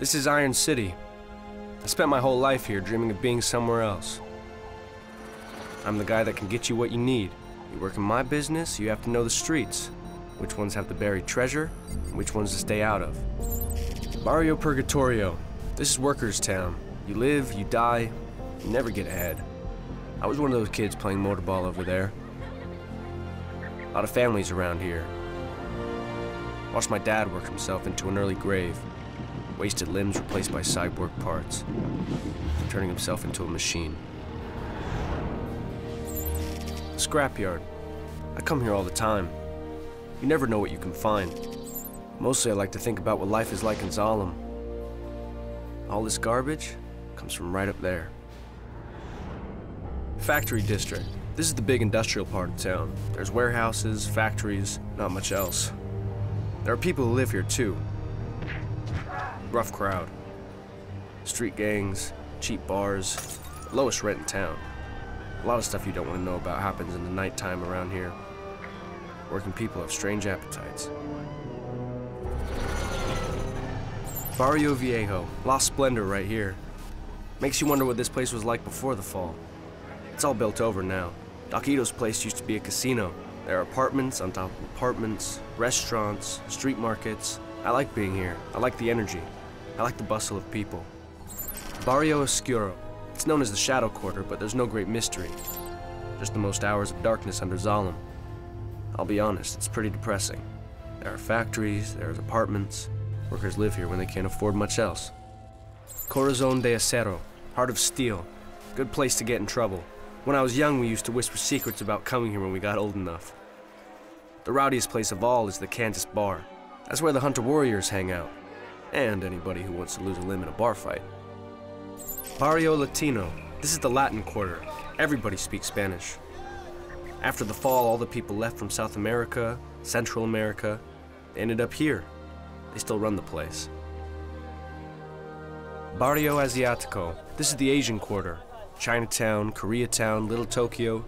This is Iron City. I spent my whole life here dreaming of being somewhere else. I'm the guy that can get you what you need. You work in my business, you have to know the streets. Which ones have the buried treasure, and which ones to stay out of. Barrio Purgatorio. This is workers' town. You live, you die, you never get ahead. I was one of those kids playing motorball over there. A lot of families around here. Watched my dad work himself into an early grave. Wasted limbs replaced by cyborg parts. Turning himself into a machine. Scrapyard. I come here all the time. You never know what you can find. Mostly I like to think about what life is like in Zalem. All this garbage comes from right up there. Factory district. This is the big industrial part of town. There's warehouses, factories, not much else. There are people who live here too. Rough crowd. Street gangs, cheap bars, lowest rent in town. A lot of stuff you don't want to know about happens in the nighttime around here. Working people have strange appetites. Barrio Viejo, Lost Splendor right here. Makes you wonder what this place was like before the fall. It's all built over now. Doc Ito's place used to be a casino. There are apartments on top of apartments, restaurants, street markets. I like being here. I like the energy. I like the bustle of people. Barrio Oscuro. It's known as the Shadow Quarter, but there's no great mystery. Just the most hours of darkness under Zalem. I'll be honest, it's pretty depressing. There are factories, there's apartments. Workers live here when they can't afford much else. Corazon de Acero, Heart of Steel. Good place to get in trouble. When I was young, we used to whisper secrets about coming here when we got old enough. The rowdiest place of all is the Kansas Bar. That's where the Hunter Warriors hang out. And anybody who wants to lose a limb in a bar fight. Barrio Latino. This is the Latin Quarter. Everybody speaks Spanish. After the fall, all the people left from South America, Central America, they ended up here. They still run the place. Barrio Asiatico. This is the Asian Quarter. Chinatown, Koreatown, Little Tokyo.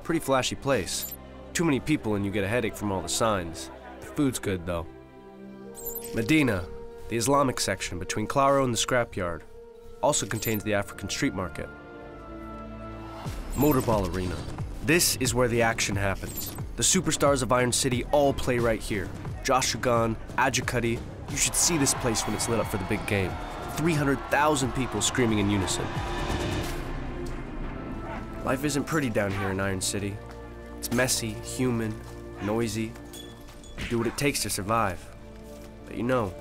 Pretty flashy place. Too many people and you get a headache from all the signs. The food's good though. Medina, the Islamic section between Claro and the Scrapyard. Also contains the African street market. Motorball Arena. This is where the action happens. The superstars of Iron City all play right here. Josh Ugan, Adjicuddy. You should see this place when it's lit up for the big game. 300,000 people screaming in unison. Life isn't pretty down here in Iron City. It's messy, human, noisy. You do what it takes to survive. But you know,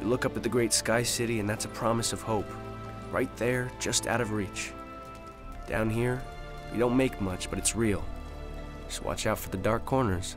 you look up at the great Sky City and that's a promise of hope. Right there, just out of reach. Down here, we don't make much, but it's real. Just watch out for the dark corners.